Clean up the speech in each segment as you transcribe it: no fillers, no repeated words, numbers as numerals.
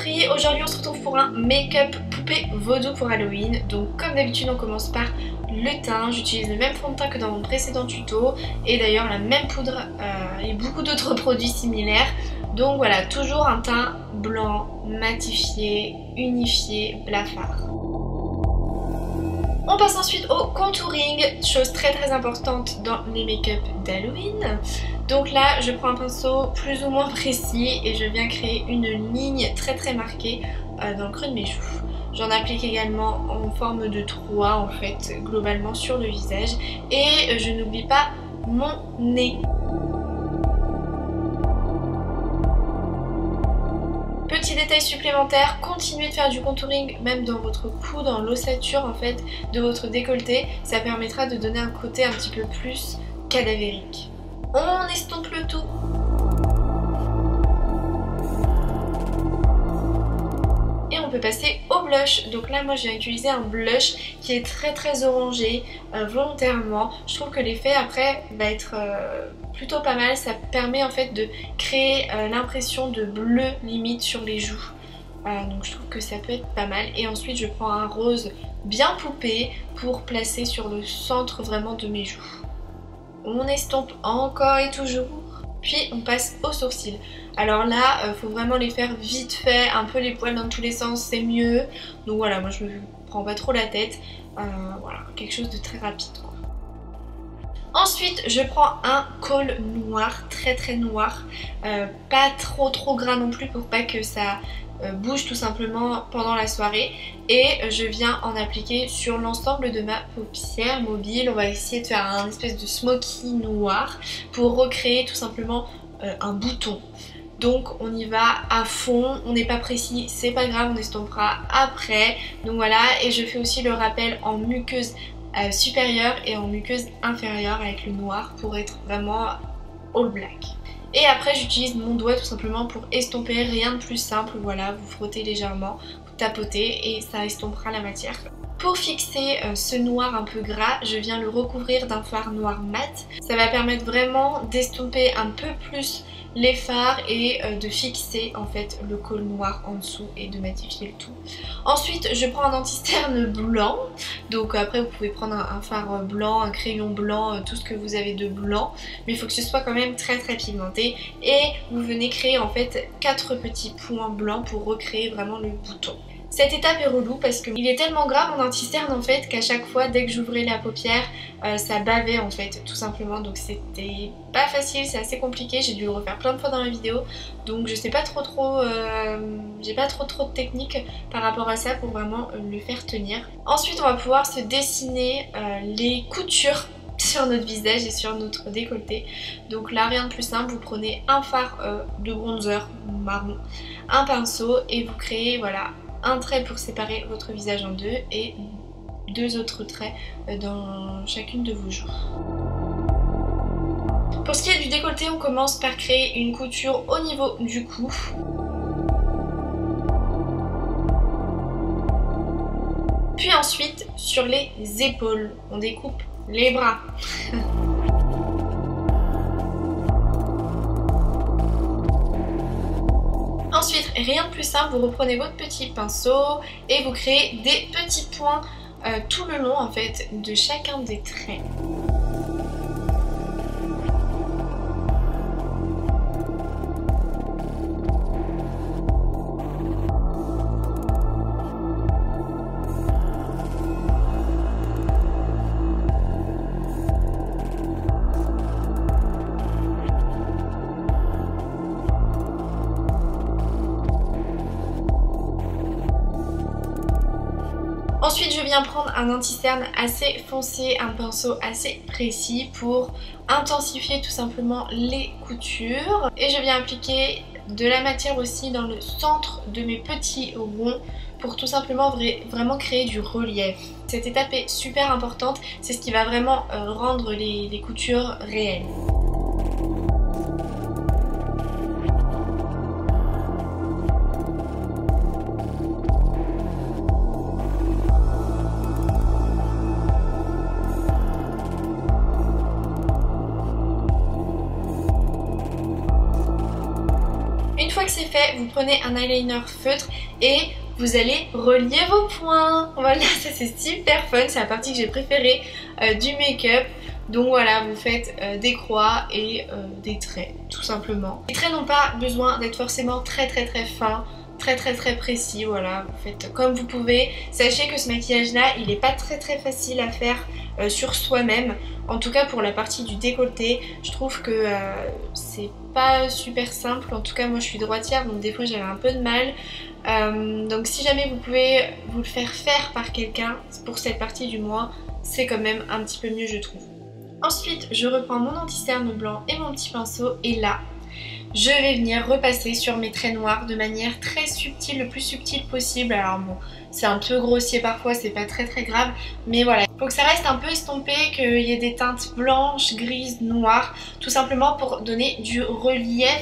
compris, aujourd'hui on se retrouve pour un make-up poupée vaudou pour Halloween. Donc comme d'habitude on commence par le teint. J'utilise le même fond de teint que dans mon précédent tuto et d'ailleurs la même poudre et beaucoup d'autres produits similaires. Donc voilà, toujours un teint blanc, matifié, unifié, blafard. On passe ensuite au contouring, chose très importante dans les make-up d'Halloween. Donc là je prends un pinceau plus ou moins précis et je viens créer une ligne très marquée dans le creux de mes joues. J'en applique également en forme de 3 en fait globalement sur le visage et je n'oublie pas mon nez. Petit détail supplémentaire, continuez de faire du contouring même dans votre cou, dans l'ossature en fait de votre décolleté. Ça permettra de donner un côté un petit peu plus cadavérique. On estompe le tout. Et on peut passer au blush. Donc là moi je viens utiliser un blush qui est très orangé volontairement. Je trouve que l'effet après va être plutôt pas mal. Ça permet en fait de créer l'impression de bleu limite sur les joues. Donc je trouve que ça peut être pas mal. Et ensuite je prends un rose bien poupée pour placer sur le centre vraiment de mes joues. On estompe encore et toujours. Puis on passe aux sourcils. Alors là, faut vraiment les faire vite fait, un peu les poils dans tous les sens, c'est mieux. Donc voilà, moi je me prends pas trop la tête. Voilà, quelque chose de très rapide quoi. Ensuite, je prends un col noir, très noir. Pas trop gras non plus pour pas que ça bouge tout simplement pendant la soirée. Et je viens en appliquer sur l'ensemble de ma paupière mobile. On va essayer de faire un espèce de smoky noir pour recréer tout simplement un bouton. Donc on y va à fond, on n'est pas précis, c'est pas grave, on estompera après. Donc voilà, et je fais aussi le rappel en muqueuse supérieure et en muqueuse inférieure avec le noir pour être vraiment all black. Et après j'utilise mon doigt tout simplement pour estomper, rien de plus simple, voilà, vous frottez légèrement, vous tapotez et ça estompera la matière. Pour fixer ce noir un peu gras, je viens le recouvrir d'un fard noir mat. Ça va permettre vraiment d'estomper un peu plus les fards et de fixer en fait le col noir en dessous et de matifier le tout. Ensuite je prends un anti-cerne blanc, donc après vous pouvez prendre un fard blanc, un crayon blanc, tout ce que vous avez de blanc, mais il faut que ce soit quand même très pigmenté et vous venez créer en fait 4 petits points blancs pour recréer vraiment le bouton. Cette étape est relou parce qu'il est tellement gras mon anti-cerne en fait qu'à chaque fois dès que j'ouvrais la paupière ça bavait en fait tout simplement, donc c'était pas facile, c'est assez compliqué, j'ai dû le refaire plein de fois dans la vidéo donc je sais pas trop, j'ai pas trop de technique par rapport à ça pour vraiment le faire tenir. Ensuite on va pouvoir se dessiner les coutures sur notre visage et sur notre décolleté. Donc là rien de plus simple, vous prenez un fard de bronzer marron, un pinceau et vous créez voilà un trait pour séparer votre visage en deux et 2 autres traits dans chacune de vos joues. Pour ce qui est du décolleté, on commence par créer une couture au niveau du cou. Puis ensuite sur les épaules, on découpe les bras. Ensuite, rien de plus simple, vous reprenez votre petit pinceau et vous créez des petits points tout le long en fait de chacun des traits. Ensuite je viens prendre un anti-cerne assez foncé, un pinceau assez précis pour intensifier tout simplement les coutures. Et je viens appliquer de la matière aussi dans le centre de mes petits ronds pour tout simplement vraiment créer du relief. Cette étape est super importante, c'est ce qui va vraiment rendre les coutures réelles. fait, vous prenez un eyeliner feutre et vous allez relier vos points. Voilà, ça c'est super fun, c'est la partie que j'ai préférée du make-up. Donc voilà, vous faites des croix et des traits, tout simplement. Les traits n'ont pas besoin d'être forcément très fins, très précis, voilà, vous faites comme vous pouvez. Sachez que ce maquillage là, il n'est pas très facile à faire sur soi-même. En tout cas pour la partie du décolleté, je trouve que c'est pas super simple. En tout cas moi je suis droitière, donc des fois j'avais un peu de mal. Donc si jamais vous pouvez vous le faire par quelqu'un, pour cette partie du moins, c'est quand même un petit peu mieux je trouve. Ensuite je reprends mon anti-cerne blanc et mon petit pinceau et là je vais venir repasser sur mes traits noirs de manière très subtile, le plus subtil possible. Alors bon, c'est un peu grossier parfois, c'est pas très grave, mais voilà. Il faut que ça reste un peu estompé, qu'il y ait des teintes blanches, grises, noires, tout simplement pour donner du relief.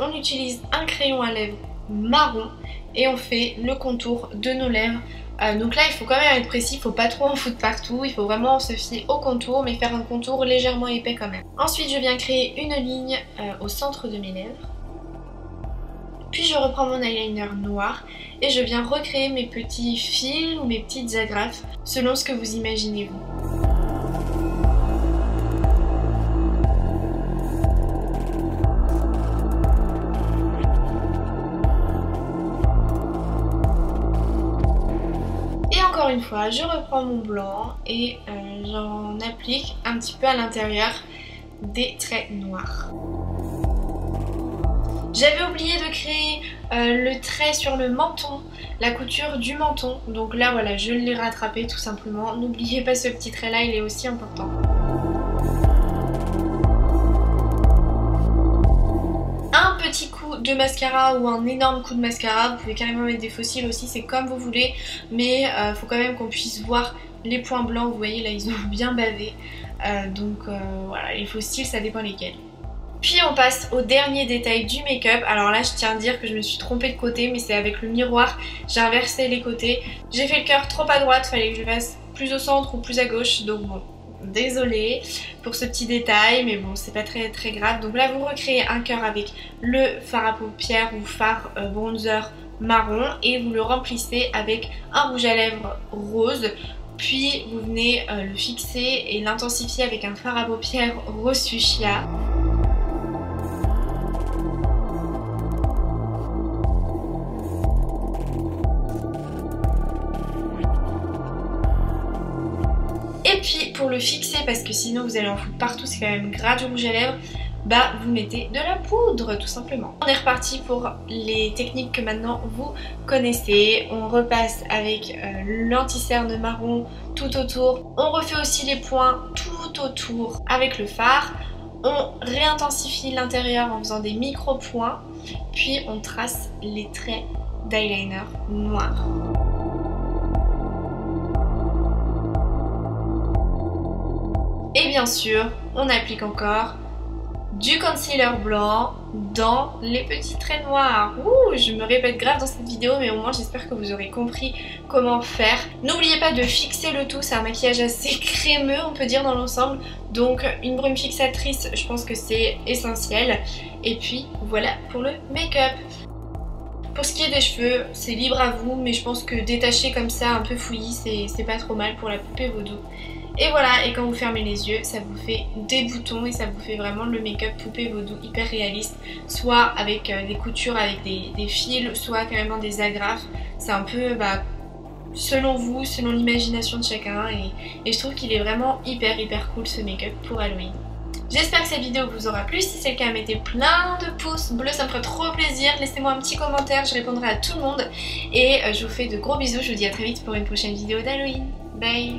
On utilise un crayon à lèvres marron et on fait le contour de nos lèvres. Donc là il faut quand même être précis, il faut pas trop en foutre partout, il faut vraiment se fier au contour mais faire un contour légèrement épais quand même. Ensuite je viens créer une ligne au centre de mes lèvres. Puis je reprends mon eyeliner noir et je viens recréer mes petits fils ou mes petites agrafes selon ce que vous imaginez vous. Encore une fois, je reprends mon blanc et j'en applique un petit peu à l'intérieur des traits noirs. J'avais oublié de créer le trait sur le menton, la couture du menton. Donc là voilà, je l'ai rattrapé tout simplement. N'oubliez pas ce petit trait là, il est aussi important. Petit coup de mascara ou un énorme coup de mascara, vous pouvez carrément mettre des faux cils aussi, c'est comme vous voulez, mais faut quand même qu'on puisse voir les points blancs. Vous voyez là ils ont bien bavé, donc voilà, les faux cils ça dépend lesquels. Puis on passe au dernier détail du make-up. Alors là je tiens à dire que je me suis trompée de côté, mais c'est avec le miroir, j'ai inversé les côtés, j'ai fait le cœur trop à droite, fallait que je fasse plus au centre ou plus à gauche, donc bon, désolée pour ce petit détail, mais bon c'est pas très grave. Donc là vous recréez un cœur avec le fard à paupières ou fard bronzer marron et vous le remplissez avec un rouge à lèvres rose, puis vous venez le fixer et l'intensifier avec un fard à paupières rose fuchsia. Et puis pour le fixer, parce que sinon vous allez en foutre partout, c'est quand même gras du rouge à lèvres, bah vous mettez de la poudre tout simplement. On est reparti pour les techniques que maintenant vous connaissez. On repasse avec l'anti-cerne marron tout autour. On refait aussi les points tout autour avec le fard. On réintensifie l'intérieur en faisant des micro-points. Puis on trace les traits d'eyeliner noir. Et bien sûr, on applique encore du concealer blanc dans les petits traits noirs. Ouh, je me répète grave dans cette vidéo, mais au moins j'espère que vous aurez compris comment faire. N'oubliez pas de fixer le tout, c'est un maquillage assez crémeux on peut dire dans l'ensemble. Donc une brume fixatrice, je pense que c'est essentiel. Et puis voilà pour le make-up. Pour ce qui est des cheveux, c'est libre à vous, mais je pense que détacher comme ça un peu fouillis, c'est pas trop mal pour la poupée vaudou. Et voilà, et quand vous fermez les yeux, ça vous fait des boutons et ça vous fait vraiment le make-up poupée vaudou hyper réaliste. Soit avec des coutures avec des fils, soit carrément des agrafes. C'est un peu selon vous, selon l'imagination de chacun. Et je trouve qu'il est vraiment hyper cool ce make-up pour Halloween. J'espère que cette vidéo vous aura plu. Si c'est le cas, mettez plein de pouces bleus, ça me ferait trop plaisir. Laissez-moi un petit commentaire, je répondrai à tout le monde. Et je vous fais de gros bisous, je vous dis à très vite pour une prochaine vidéo d'Halloween. Bye!